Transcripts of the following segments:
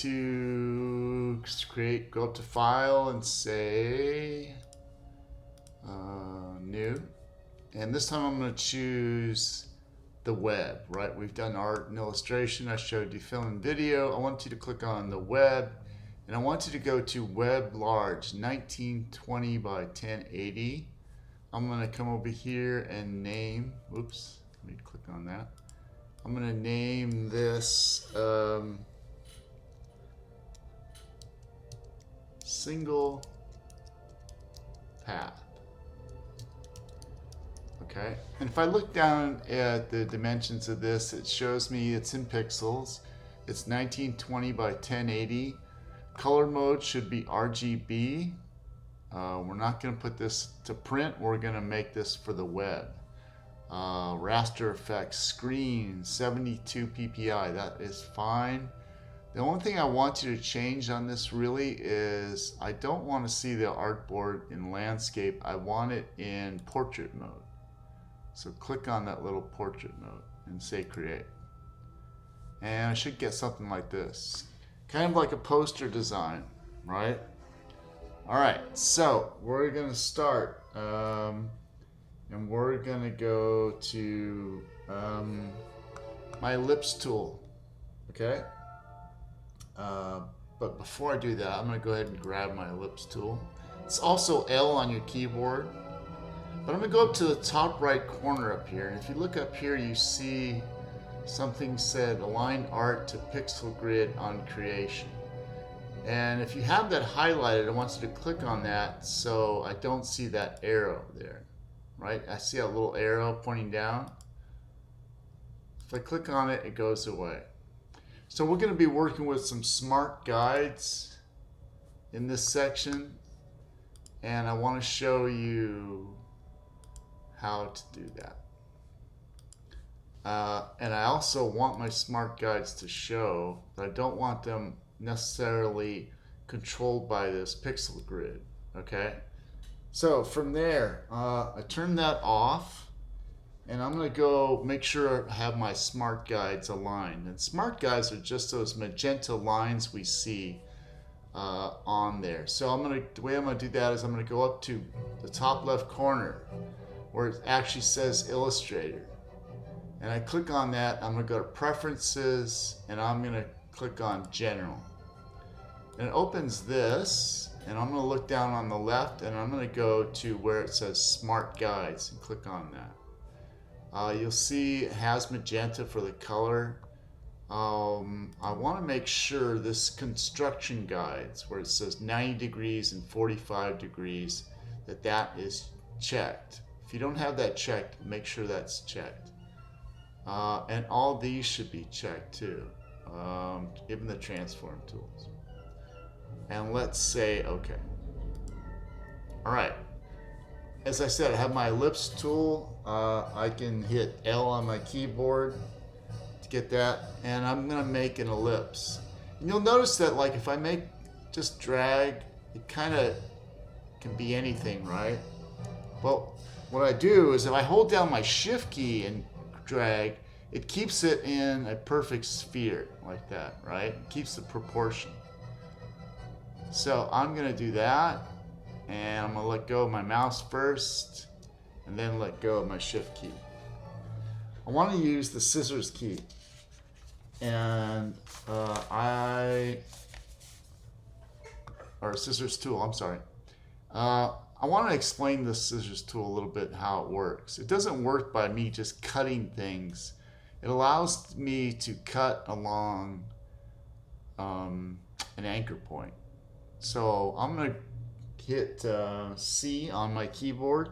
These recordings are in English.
to create, go up to File and say New. And this time I'm going to choose the web, right? We've done art and illustration. I showed you film and video. I want you to click on the web, and I want you to go to web large, 1920 by 1080. I'm going to come over here and name, oops, let me click on that. I'm going to name this single path. Okay, and if I look down at the dimensions of this, it shows me it's in pixels. It's 1920 by 1080. Color mode should be RGB. We're not going to put this to print. We're going to make this for the web. Raster effects, screen, 72 ppi. That is fine. The only thing I want you to change on this really is I don't want to see the artboard in landscape. I want it in portrait mode. So click on that little portrait mode and say create. And I should get something like this. Kind of like a poster design, right? All right, so we're gonna start. And we're gonna go to my ellipse tool, okay? But before I do that, I'm gonna go ahead and grab my ellipse tool. It's also L on your keyboard. But I'm going to go up to the top right corner up here, and if you look up here, you see something said Align Art to Pixel Grid on Creation. And if you have that highlighted, I want you to click on that so I don't see that arrow there, right? I see a little arrow pointing down. If I click on it, it goes away. So we're going to be working with some smart guides in this section, and I want to show you how to do that. And I also want my smart guides to show, but I don't want them necessarily controlled by this pixel grid, okay? So from there, I turn that off, and I'm gonna go make sure I have my smart guides aligned. And smart guides are just those magenta lines we see on there. So the way I'm gonna do that is I'm gonna go up to the top left corner where it actually says Illustrator. And I click on that, I'm gonna go to Preferences, and I'm gonna click on General. And it opens this, and I'm gonna look down on the left, and I'm gonna go to where it says Smart Guides and click on that. You'll see it has magenta for the color. I wanna make sure this construction guides, where it says 90 degrees and 45 degrees, that is checked. If you don't have that checked, make sure that's checked. And all these should be checked too, even the transform tools. And let's say okay. All right. As I said, I have my ellipse tool. I can hit L on my keyboard to get that, and I'm gonna make an ellipse. And you'll notice that, like, if I just drag, it kind of can be anything, right? Well, what I do is if I hold down my shift key and drag, it keeps it in a perfect sphere like that, right? It keeps the proportion. So I'm gonna do that, and I'm gonna let go of my mouse first, and then let go of my shift key. I want to use the scissors key, and scissors tool, I'm sorry. I want to explain the scissors tool a little bit, how it works. It doesn't work by me just cutting things. It allows me to cut along an anchor point. So I'm going to hit C on my keyboard,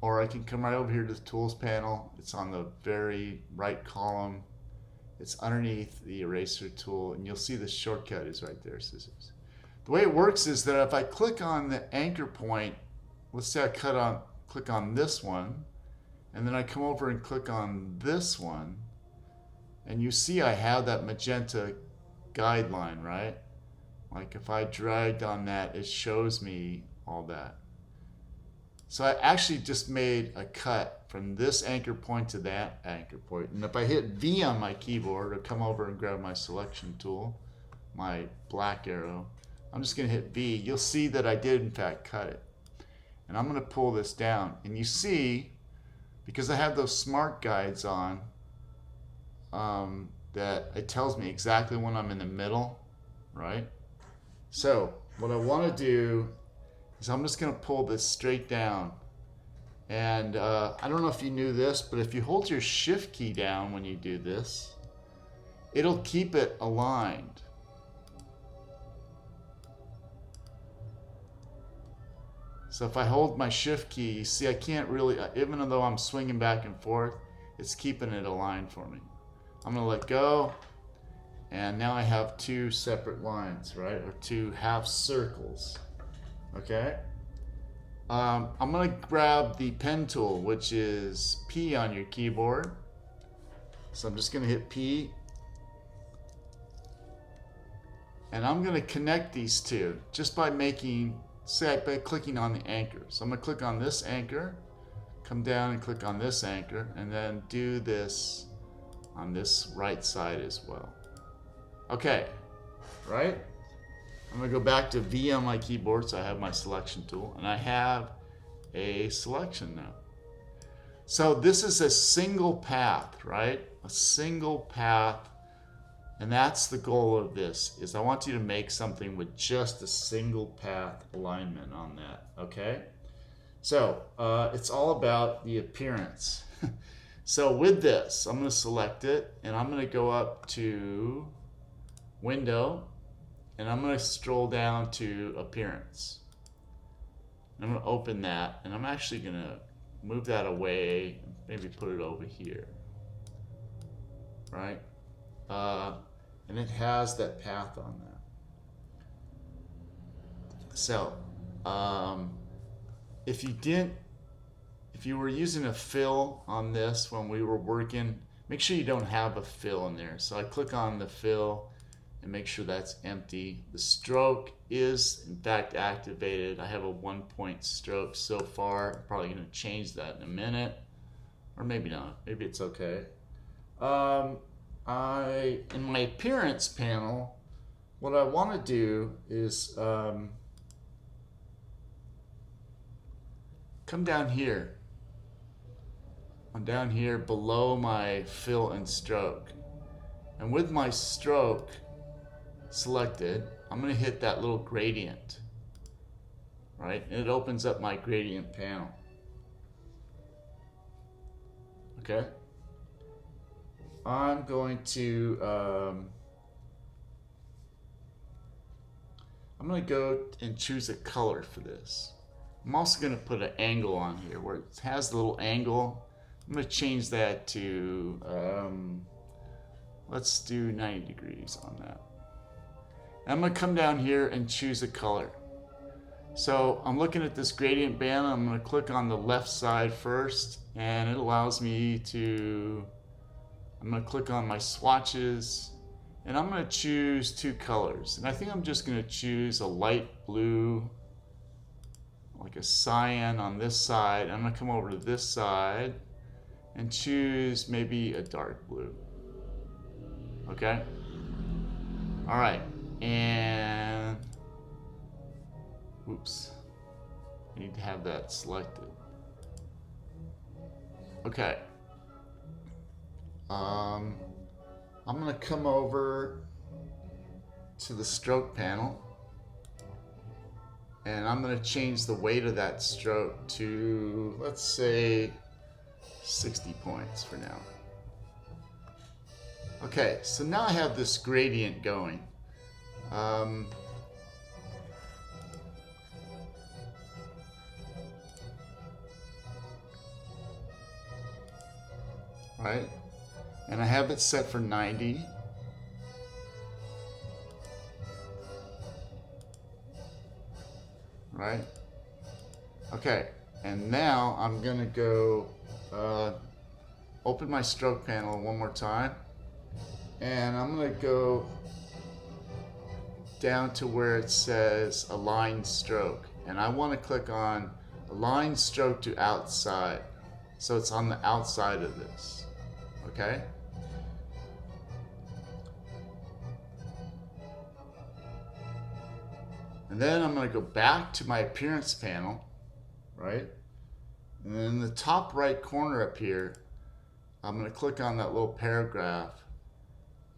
or I can come right over here to the Tools panel. It's on the very right column. It's underneath the eraser tool, and you'll see the shortcut is right there, scissors. The way it works is that if I click on the anchor point, let's say I click on this one, and then I come over and click on this one, and you see I have that magenta guideline, right? Like if I dragged on that, it shows me all that. So I actually just made a cut from this anchor point to that anchor point. And if I hit V on my keyboard or come over and grab my selection tool, my black arrow, I'm just going to hit V. You'll see that I did in fact cut it. And I'm going to pull this down. And you see, because I have those smart guides on, that it tells me exactly when I'm in the middle, right? So what I want to do is I'm just going to pull this straight down. And I don't know if you knew this, but if you hold your shift key down when you do this, it'll keep it aligned. So if I hold my shift key, you see I can't really, even though I'm swinging back and forth, it's keeping it aligned for me. I'm going to let go, and now I have two separate lines, right? Or two half circles, okay? I'm going to grab the pen tool, which is P on your keyboard. So I'm just going to hit P. And I'm going to connect these two just by by clicking on the anchor. So I'm going to click on this anchor, come down and click on this anchor, and then do this on this right side as well. Okay, right? I'm going to go back to V on my keyboard, so I have my selection tool, and I have a selection now. So this is a single path, right? A single path, and that's the goal of this, is I want you to make something with just a single path alignment on that, okay? So it's all about the appearance. So with this, I'm going to select it, and I'm going to go up to Window, and I'm going to scroll down to Appearance. I'm going to open that, and I'm actually going to move that away, maybe put it over here, right? And it has that path on that. So if you were using a fill on this when we were working, make sure you don't have a fill in there. So I click on the fill and make sure that's empty. The stroke is in fact activated. I have a 1-point stroke so far. I'm probably going to change that in a minute, or maybe not. Maybe it's okay. In my appearance panel, what I want to do is come down here. I'm down here below my fill and stroke. And with my stroke selected, I'm going to hit that little gradient, right? And it opens up my gradient panel. Okay? I'm going to go and choose a color for this. I'm also going to put an angle on here where it has the little angle. I'm going to change that to, let's do 90 degrees on that. I'm going to come down here and choose a color. So I'm looking at this gradient band. I'm going to click on the left side first, and it allows me to, I'm going to click on my swatches, and I'm going to choose two colors. And I think I'm just going to choose a light blue, like a cyan on this side. I'm going to come over to this side and choose maybe a dark blue. Okay? All right. And oops. I need to have that selected. Okay. I'm going to come over to the stroke panel, and I'm going to change the weight of that stroke to, let's say, 60 points for now. Okay, so now I have this gradient going. Right? And I have it set for 90. Right? Okay, and now I'm going to go open my stroke panel one more time, and I'm going to go down to where it says align stroke, and I want to click on Align stroke to outside. So it's on the outside of this. Okay? And then I'm going to go back to my appearance panel, right? And then in the top right corner up here, I'm going to click on that little paragraph,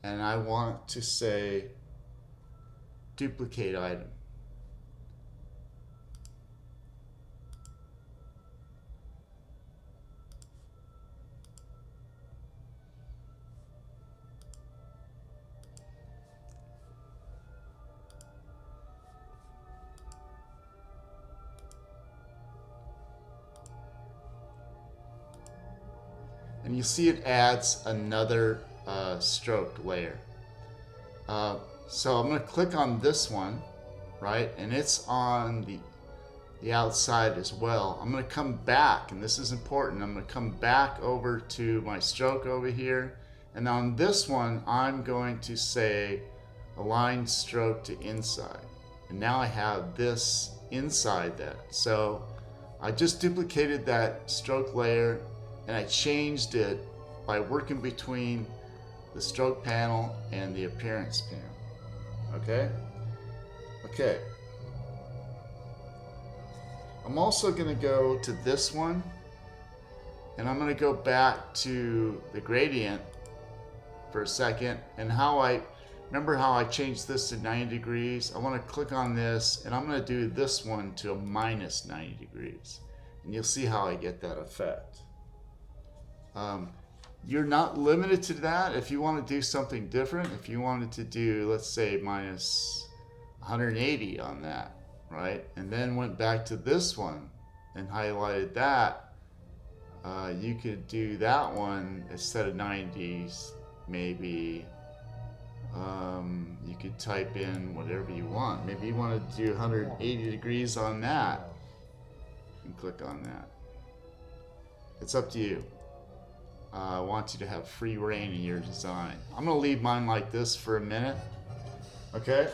and I want to say duplicate item. And you see it adds another stroke layer. So I'm going to click on this one, right? And it's on the outside as well. I'm going to come back, and this is important. I'm going to come back over to my stroke over here. And on this one, I'm going to say align stroke to inside. And now I have this inside that. So I just duplicated that stroke layer, and I changed it by working between the stroke panel and the appearance panel. Okay? Okay. I'm also going to go to this one, and I'm going to go back to the gradient for a second. And remember how I changed this to 90 degrees? I want to click on this, and I'm going to do this one to a minus 90 degrees. And you'll see how I get that effect. You're not limited to that. If you want to do something different, if you wanted to do, let's say, minus 180 on that, right? And then went back to this one and highlighted that, you could do that one instead of 90s, maybe. You could type in whatever you want. Maybe you want to do 180 degrees on that and click on that. It's up to you. I want you to have free reign in your design. I'm going to leave mine like this for a minute. Okay?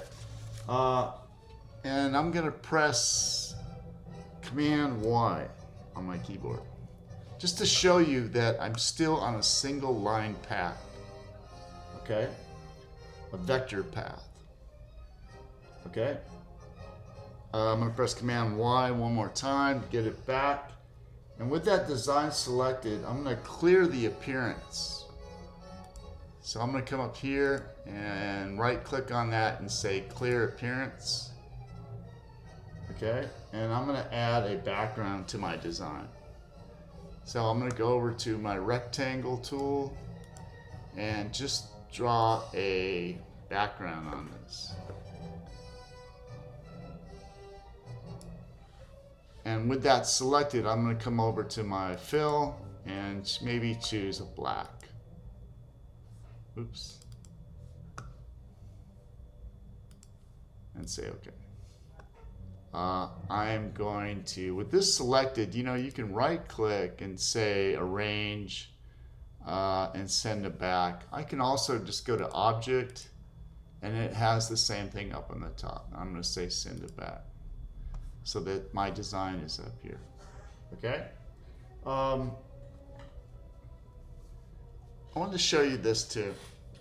And I'm going to press Command Y on my keyboard, just to show you that I'm still on a single line path. Okay? A vector path. Okay? I'm going to press Command Y one more time to get it back. And with that design selected, I'm going to clear the appearance. So I'm going to come up here and right click on that and say clear appearance. Okay, and I'm going to add a background to my design. So I'm going to go over to my rectangle tool and just draw a background on this. And with that selected, I'm going to come over to my fill and maybe choose a black. Oops. And say OK. I'm going to, with this selected, you can right click and say arrange and send it back. I can also just go to object, and it has the same thing up on the top. I'm going to say send it back, so that my design is up here. Okay? I wanted to show you this too.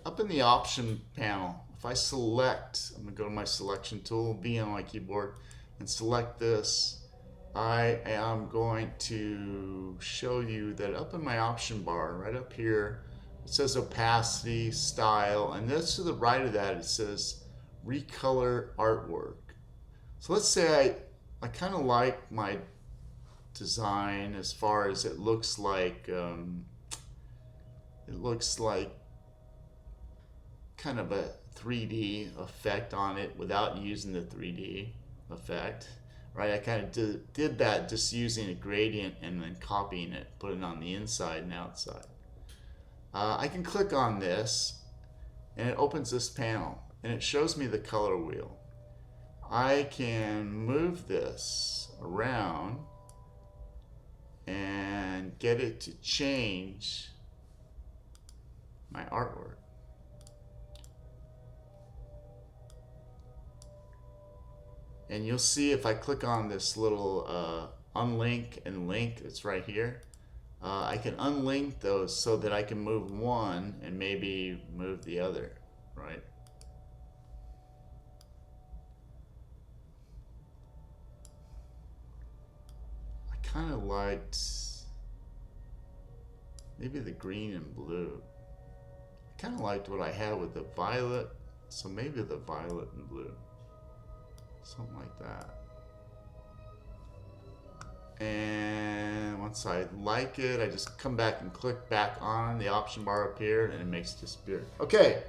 Up in the option panel, if I select, I'm going to go to my selection tool, B on my keyboard, and select this, I am going to show you that up in my option bar, right up here, it says opacity, style, and this to the right of that, it says recolor artwork. So let's say I kind of like my design as far as it looks like kind of a 3D effect on it without using the 3D effect, right? I kind of did that just using a gradient and then copying it, putting it on the inside and outside. I can click on this and it opens this panel and it shows me the color wheel. I can move this around and get it to change my artwork. And you'll see if I click on this little unlink and link. It's right here. I can unlink those so that I can move one and maybe move the other, right? I kind of liked maybe the green and blue. I kind of liked what I had with the violet, so maybe the violet and blue. Something like that. And once I like it, I just come back and click back on the option bar up here and it makes it disappear. Okay,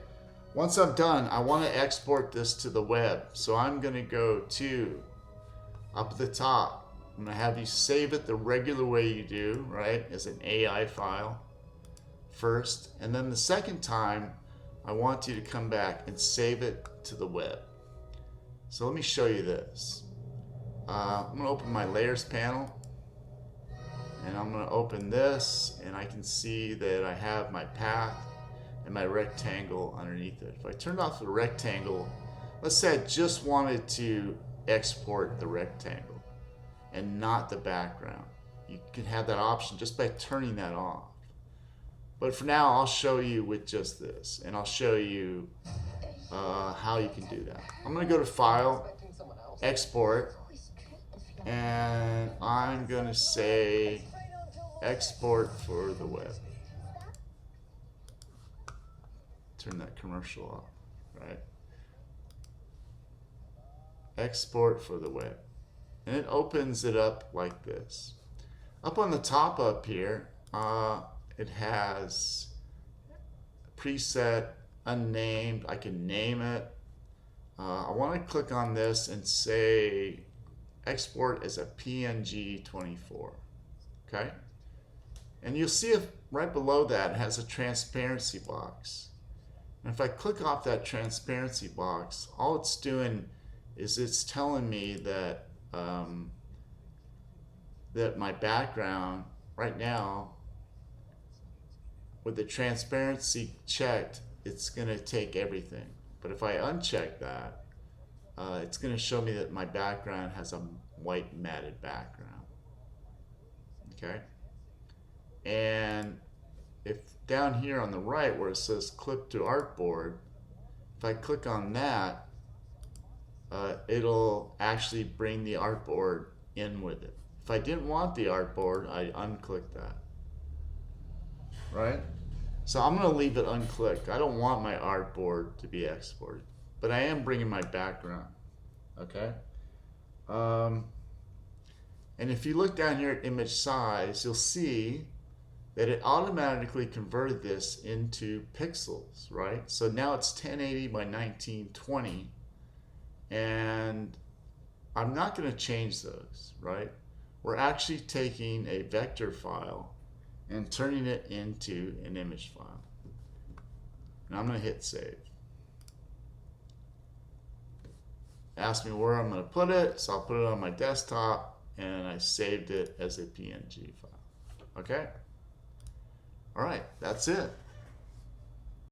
once I'm done, I want to export this to the web. So I'm going to go to up at the top. I'm going to have you save it the regular way you do, right, as an AI file first. And then the second time, I want you to come back and save it to the web. So let me show you this. I'm going to open my layers panel. And I'm going to open this, and I can see that I have my path and my rectangle underneath it. If I turned off the rectangle, let's say I just wanted to export the rectangle and not the background. You can have that option just by turning that off. But for now, I'll show you with just this, and I'll show you how you can do that. I'm going to go to File, Export, and I'm going to say export for the web. Turn that commercial off, right? Export for the web. And it opens it up like this. Up on the top up here, it has preset, unnamed. I can name it. I want to click on this and say export as a PNG 24. Okay? And you'll see if right below that it has a transparency box. And if I click off that transparency box, all it's doing is it's telling me that that my background right now, with the transparency checked, it's going to take everything. But if I uncheck that, it's going to show me that my background has a white matted background. Okay? And if down here on the right where it says clip to artboard, if I click on that, it'll actually bring the artboard in with it. If I didn't want the artboard, I unclick that. Right? So I'm going to leave it unclicked. I don't want my artboard to be exported, but I am bringing my background. Okay? And if you look down here at image size, you'll see that it automatically converted this into pixels, right? So now it's 1080 by 1920, and I'm not going to change those, right? We're actually taking a vector file and turning it into an image file. And I'm going to hit save. Ask me where I'm going to put it, so I'll put it on my desktop, and I saved it as a PNG file. Okay? All right, that's it.